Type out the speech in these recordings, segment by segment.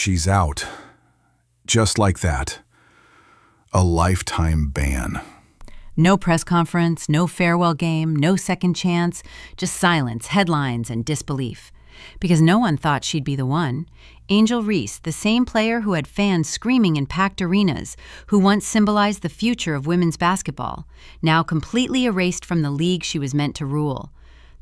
she's out. Just like that. A lifetime ban. No press conference, no farewell game, no second chance, just silence, headlines, and disbelief. Because no one thought she'd be the one. Angel Reese, the same player who had fans screaming in packed arenas, who once symbolized the future of women's basketball, now completely erased from the league she was meant to rule.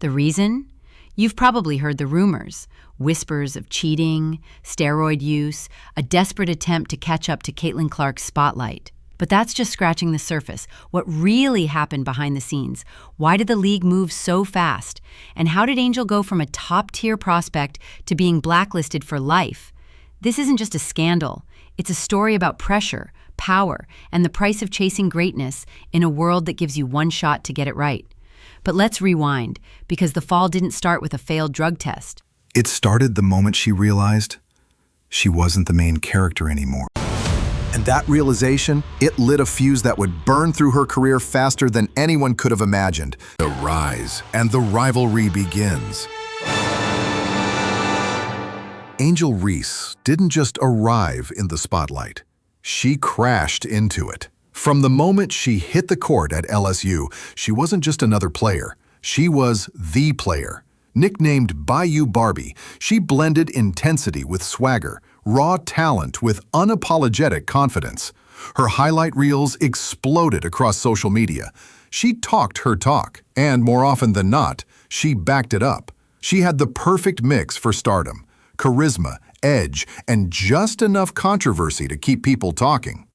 The reason? You've probably heard the rumors. Whispers of cheating, steroid use, a desperate attempt to catch up to Caitlin Clark's spotlight. But that's just scratching the surface. What really happened behind the scenes? Why did the league move so fast? And how did Angel go from a top-tier prospect to being blacklisted for life? This isn't just a scandal. It's a story about pressure, power, and the price of chasing greatness in a world that gives you one shot to get it right. But let's rewind, because the fall didn't start with a failed drug test. It started the moment she realized she wasn't the main character anymore. And that realization, it lit a fuse that would burn through her career faster than anyone could have imagined. The rise and the rivalry begins. Angel Reese didn't just arrive in the spotlight. She crashed into it. From the moment she hit the court at LSU, she wasn't just another player. She was the player. Nicknamed Bayou Barbie, she blended intensity with swagger, raw talent with unapologetic confidence. Her highlight reels exploded across social media. She talked her talk, and more often than not, she backed it up. She had the perfect mix for stardom: charisma, edge, and just enough controversy to keep people talking.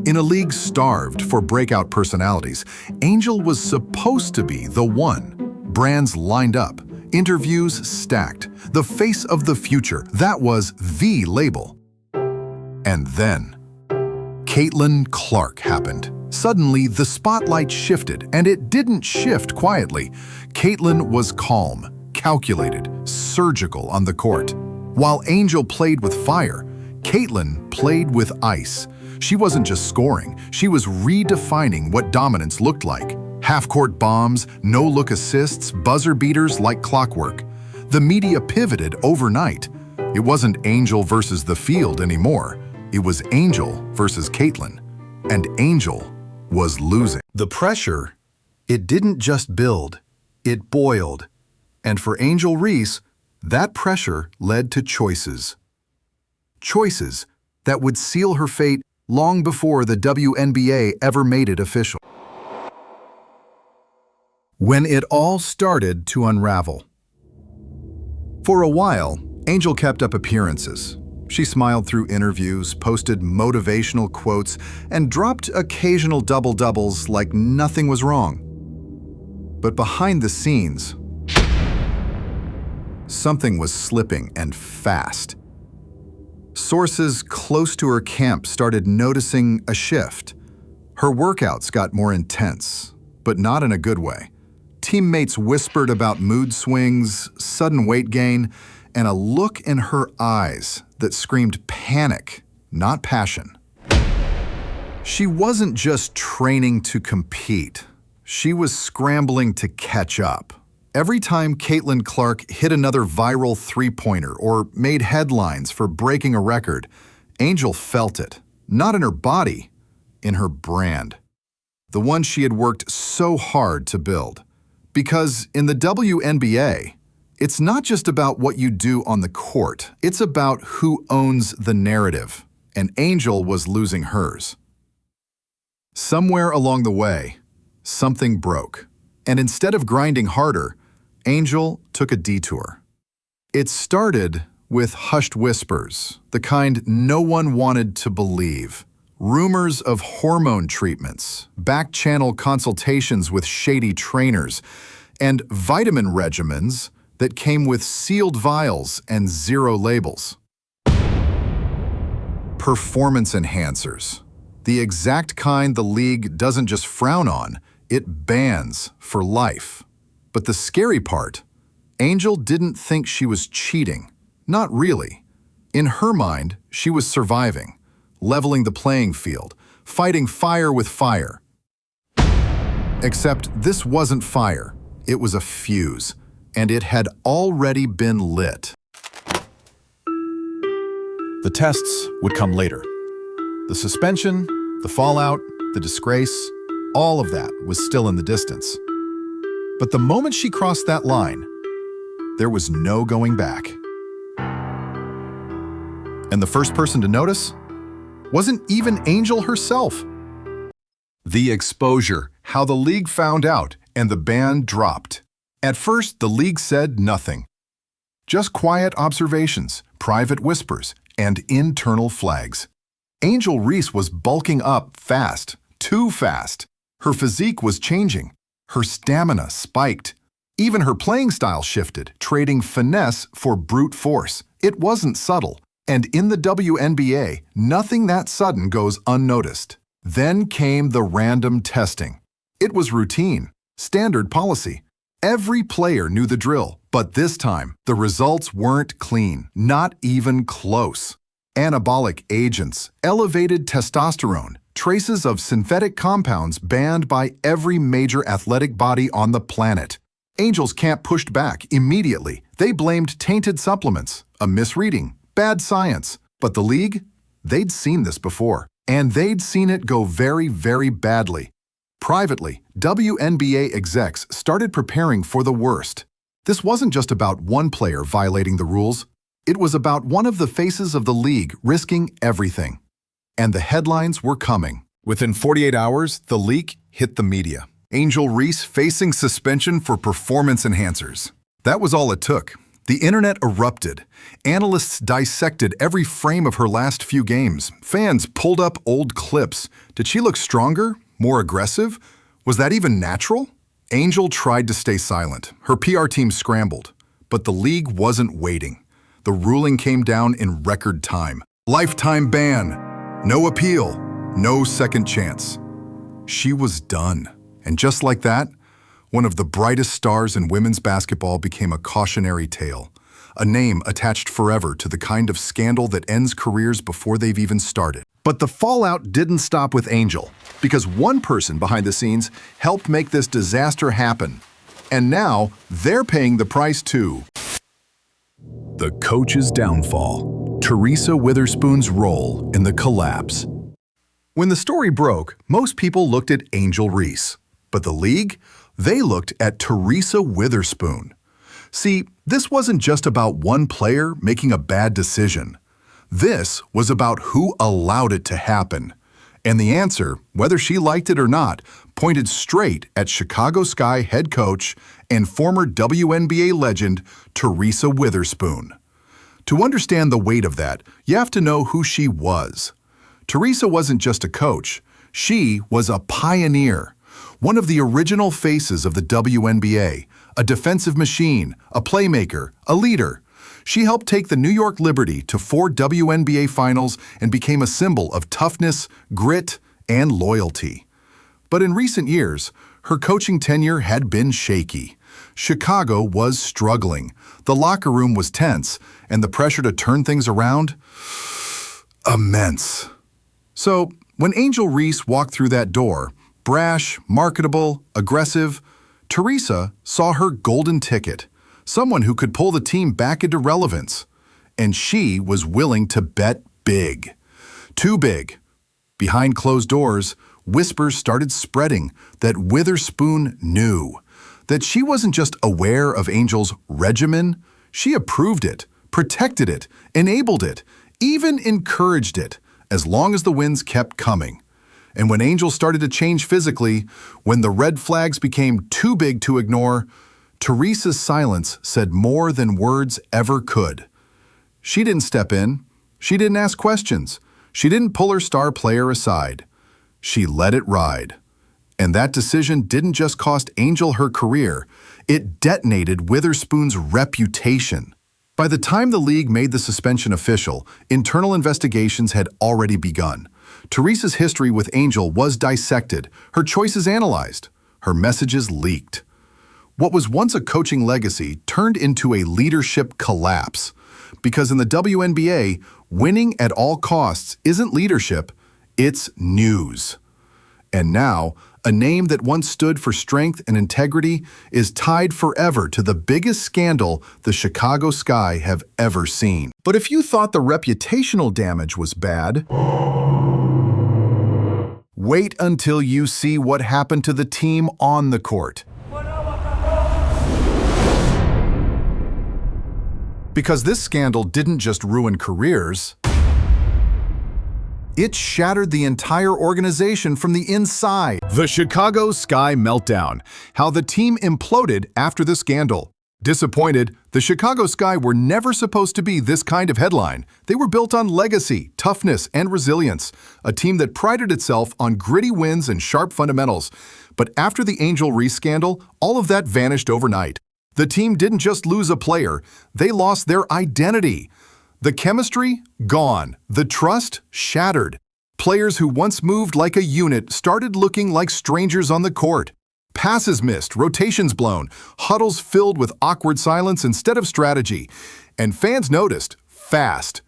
In a league starved for breakout personalities, Angel was supposed to be the one. Brands lined up, interviews stacked, the face of the future. That was the label. And then, Caitlin Clark happened. Suddenly, the spotlight shifted, and it didn't shift quietly. Caitlin was calm, calculated, surgical on the court. While Angel played with fire, Caitlin played with ice. She wasn't just scoring, she was redefining what dominance looked like. Half-court bombs, no-look assists, buzzer beaters like clockwork. The media pivoted overnight. It wasn't Angel versus the field anymore. It was Angel versus Caitlin. And Angel was losing. The pressure, it didn't just build, it boiled. And for Angel Reese, that pressure led to choices. Choices that would seal her fate long before the WNBA ever made it official. When it all started to unravel. For a while, Angel kept up appearances. She smiled through interviews, posted motivational quotes, and dropped occasional double-doubles like nothing was wrong. But behind the scenes, something was slipping, and fast. Sources close to her camp started noticing a shift. Her workouts got more intense, but not in a good way. Teammates whispered about mood swings, sudden weight gain, and a look in her eyes that screamed panic, not passion. She wasn't just training to compete. She was scrambling to catch up. Every time Caitlin Clark hit another viral three-pointer or made headlines for breaking a record, Angel felt it, not in her body, in her brand. The one she had worked so hard to build. Because in the WNBA, it's not just about what you do on the court, it's about who owns the narrative, and Angel was losing hers. Somewhere along the way, something broke, and instead of grinding harder, Angel took a detour. It started with hushed whispers, the kind no one wanted to believe. Rumors of hormone treatments, back-channel consultations with shady trainers, and vitamin regimens that came with sealed vials and zero labels. Performance enhancers, the exact kind the league doesn't just frown on, it bans for life. But the scary part, Angel didn't think she was cheating. Not really. In her mind, she was surviving. Leveling the playing field, fighting fire with fire. Except this wasn't fire, it was a fuse, and it had already been lit. The tests would come later. The suspension, the fallout, the disgrace, all of that was still in the distance. But the moment she crossed that line, there was no going back. And the first person to notice wasn't even Angel herself. The exposure, how the league found out, and the ban dropped. At first, the league said nothing. Just quiet observations, private whispers, and internal flags. Angel Reese was bulking up fast, too fast. Her physique was changing. Her stamina spiked. Even her playing style shifted, trading finesse for brute force. It wasn't subtle. And in the WNBA, nothing that sudden goes unnoticed. Then came the random testing. It was routine, standard policy. Every player knew the drill, but this time, the results weren't clean, not even close. Anabolic agents, elevated testosterone, traces of synthetic compounds banned by every major athletic body on the planet. Angel's camp pushed back immediately. They blamed tainted supplements, a misreading, bad science. But the league? They'd seen this before, and they'd seen it go very, very badly. Privately, WNBA execs started preparing for the worst. This wasn't just about one player violating the rules. It was about one of the faces of the league risking everything. And the headlines were coming. Within 48 hours, the leak hit the media. Angel Reese facing suspension for performance enhancers. That was all it took. The internet erupted. Analysts dissected every frame of her last few games. Fans pulled up old clips. Did she look stronger? More aggressive? Was that even natural? Angel tried to stay silent. Her PR team scrambled. But the league wasn't waiting. The ruling came down in record time. Lifetime ban. No appeal. No second chance. She was done. And just like that, one of the brightest stars in women's basketball became a cautionary tale, a name attached forever to the kind of scandal that ends careers before they've even started. But the fallout didn't stop with Angel, because one person behind the scenes helped make this disaster happen. And now, they're paying the price too. The coach's downfall. Teresa Witherspoon's role in the collapse. When the story broke, most people looked at Angel Reese. But the league? They looked at Teresa Witherspoon. See, this wasn't just about one player making a bad decision. This was about who allowed it to happen. And the answer, whether she liked it or not, pointed straight at Chicago Sky head coach and former WNBA legend Teresa Witherspoon. To understand the weight of that, you have to know who she was. Teresa wasn't just a coach. She was a pioneer. One of the original faces of the WNBA, a defensive machine, a playmaker, a leader. She helped take the New York Liberty to 4 WNBA finals and became a symbol of toughness, grit, and loyalty. But in recent years, her coaching tenure had been shaky. Chicago was struggling. The locker room was tense, and the pressure to turn things around? Immense. So, when Angel Reese walked through that door, brash, marketable, aggressive, Teresa saw her golden ticket, someone who could pull the team back into relevance. And she was willing to bet big. Too big. Behind closed doors, whispers started spreading that Witherspoon knew. That she wasn't just aware of Angel's regimen, she approved it, protected it, enabled it, even encouraged it, as long as the wins kept coming. And when Angel started to change physically, when the red flags became too big to ignore, Teresa's silence said more than words ever could. She didn't step in. She didn't ask questions. She didn't pull her star player aside. She let it ride. And that decision didn't just cost Angel her career, it detonated Witherspoon's reputation. By the time the league made the suspension official, internal investigations had already begun. Teresa's history with Angel was dissected, her choices analyzed, her messages leaked. What was once a coaching legacy turned into a leadership collapse. Because in the WNBA, winning at all costs isn't leadership, it's news. And now, A name that once stood for strength and integrity is tied forever to the biggest scandal the Chicago Sky have ever seen. But if you thought the reputational damage was bad, wait until you see what happened to the team on the court. Because this scandal didn't just ruin careers, it shattered the entire organization from the inside. The Chicago Sky meltdown. How the team imploded after the scandal. Disappointed, the Chicago Sky were never supposed to be this kind of headline. They were built on legacy, toughness, and resilience. A team that prided itself on gritty wins and sharp fundamentals. But after the Angel Reese scandal, all of that vanished overnight. The team didn't just lose a player, they lost their identity. The chemistry? Gone. The trust? Shattered. Players who once moved like a unit started looking like strangers on the court. Passes missed, rotations blown, huddles filled with awkward silence instead of strategy. And fans noticed, fast.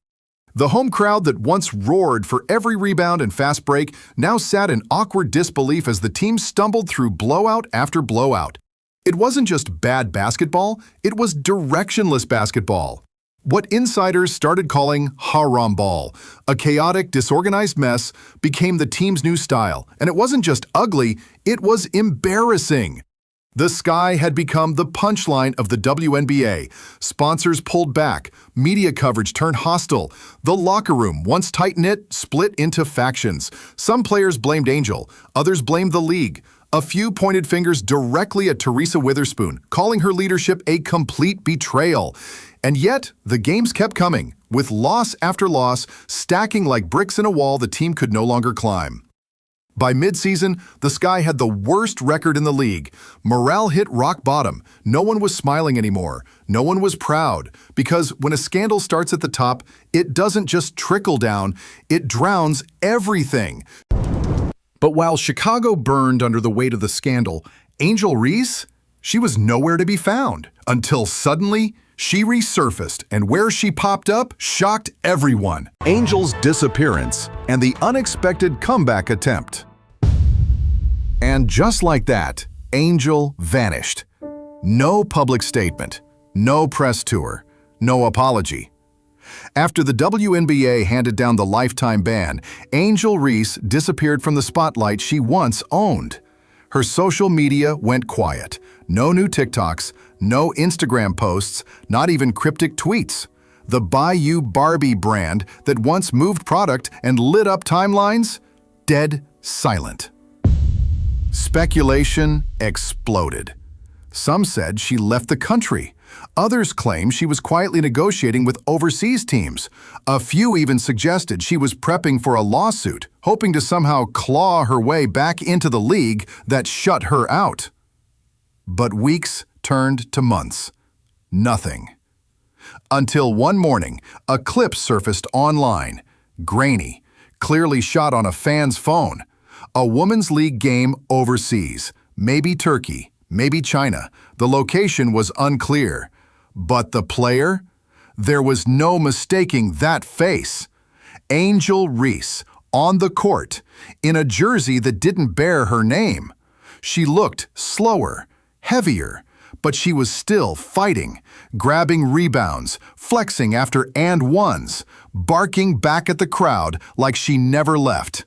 The home crowd that once roared for every rebound and fast break now sat in awkward disbelief as the team stumbled through blowout after blowout. It wasn't just bad basketball, it was directionless basketball. What insiders started calling haram ball, a chaotic, disorganized mess, became the team's new style. And it wasn't just ugly, it was embarrassing. The Sky had become the punchline of the WNBA. Sponsors pulled back, media coverage turned hostile. The locker room, once tight-knit, split into factions. Some players blamed Angel, others blamed the league. A few pointed fingers directly at Teresa Witherspoon, calling her leadership a complete betrayal. And yet, the games kept coming, with loss after loss, stacking like bricks in a wall the team could no longer climb. By midseason, the Sky had the worst record in the league. Morale hit rock bottom. No one was smiling anymore. No one was proud. Because when a scandal starts at the top, it doesn't just trickle down, it drowns everything. But while Chicago burned under the weight of the scandal, Angel Reese, she was nowhere to be found. Until suddenly, she resurfaced, and where she popped up shocked everyone. Angel's disappearance and the unexpected comeback attempt. And just like that, Angel vanished. No public statement, no press tour, no apology. After the WNBA handed down the lifetime ban, Angel Reese disappeared from the spotlight she once owned. Her social media went quiet. No new TikToks, no Instagram posts, not even cryptic tweets. The Bayou Barbie brand that once moved product and lit up timelines? Dead silent. Speculation exploded. Some said she left the country. Others claim she was quietly negotiating with overseas teams. A few even suggested she was prepping for a lawsuit, hoping to somehow claw her way back into the league that shut her out. But weeks turned to months. Nothing. Until one morning, a clip surfaced online. Grainy, clearly shot on a fan's phone. A women's league game overseas. Maybe Turkey, maybe China. The location was unclear. But the player? There was no mistaking that face. Angel Reese, on the court, in a jersey that didn't bear her name. She looked slower, heavier, but she was still fighting, grabbing rebounds, flexing after and ones, barking back at the crowd like she never left.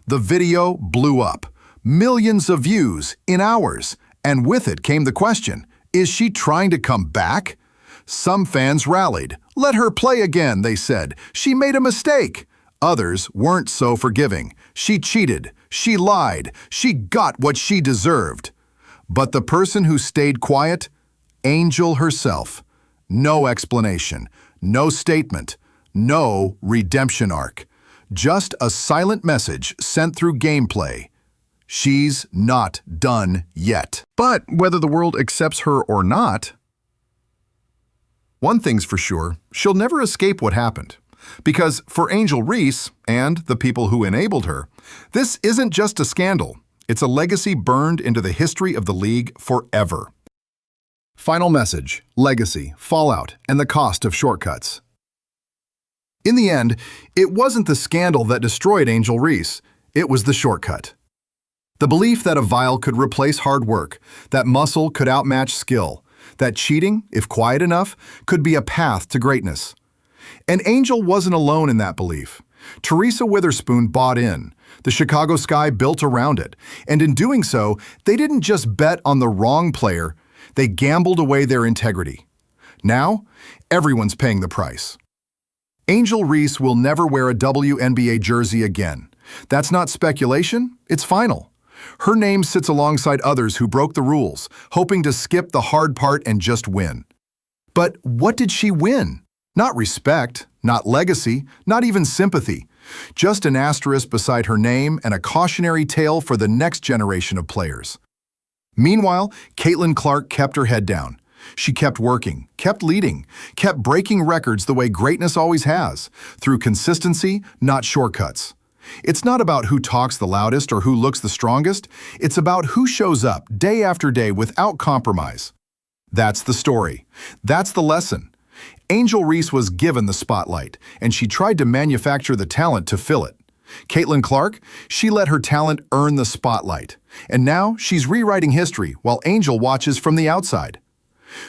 The video blew up. Millions of views in hours. And with it came the question, is she trying to come back? Some fans rallied. Let her play again, they said. She made a mistake. Others weren't so forgiving. She cheated. She lied. She got what she deserved. But the person who stayed quiet? Angel herself. No explanation. No statement. No redemption arc. Just a silent message sent through gameplay. She's not done yet. But whether the world accepts her or not, one thing's for sure, she'll never escape what happened. Because for Angel Reese, and the people who enabled her, this isn't just a scandal. It's a legacy burned into the history of the league forever. Final message, legacy, fallout, and the cost of shortcuts. In the end, it wasn't the scandal that destroyed Angel Reese. It was the shortcut. The belief that a vial could replace hard work, that muscle could outmatch skill, that cheating, if quiet enough, could be a path to greatness. And Angel wasn't alone in that belief. Teresa Witherspoon bought in. The Chicago Sky built around it. And in doing so, they didn't just bet on the wrong player, they gambled away their integrity. Now, everyone's paying the price. Angel Reese will never wear a WNBA jersey again. That's not speculation, it's final. Her name sits alongside others who broke the rules, hoping to skip the hard part and just win. But what did she win? Not respect, not legacy, not even sympathy. Just an asterisk beside her name and a cautionary tale for the next generation of players. Meanwhile, Caitlin Clark kept her head down. She kept working, kept leading, kept breaking records the way greatness always has, through consistency, not shortcuts. It's not about who talks the loudest or who looks the strongest. It's about who shows up day after day without compromise. That's the story. That's the lesson. Angel Reese was given the spotlight, and she tried to manufacture the talent to fill it. Caitlin Clark, she let her talent earn the spotlight. And now she's rewriting history while Angel watches from the outside.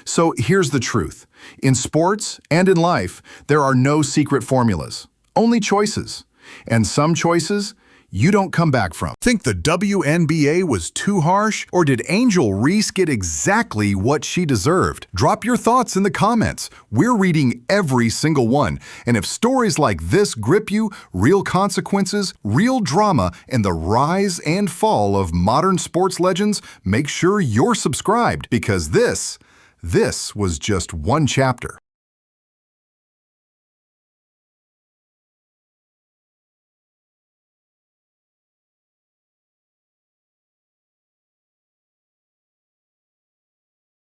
So here's the truth. In sports and in life, there are no secret formulas, only choices. And some choices you don't come back from. Think the WNBA was too harsh, or did Angel Reese get exactly what she deserved? Drop your thoughts in the comments. We're reading every single one. And if stories like this grip you, real consequences, real drama, and the rise and fall of modern sports legends, make sure you're subscribed, because this was just one chapter.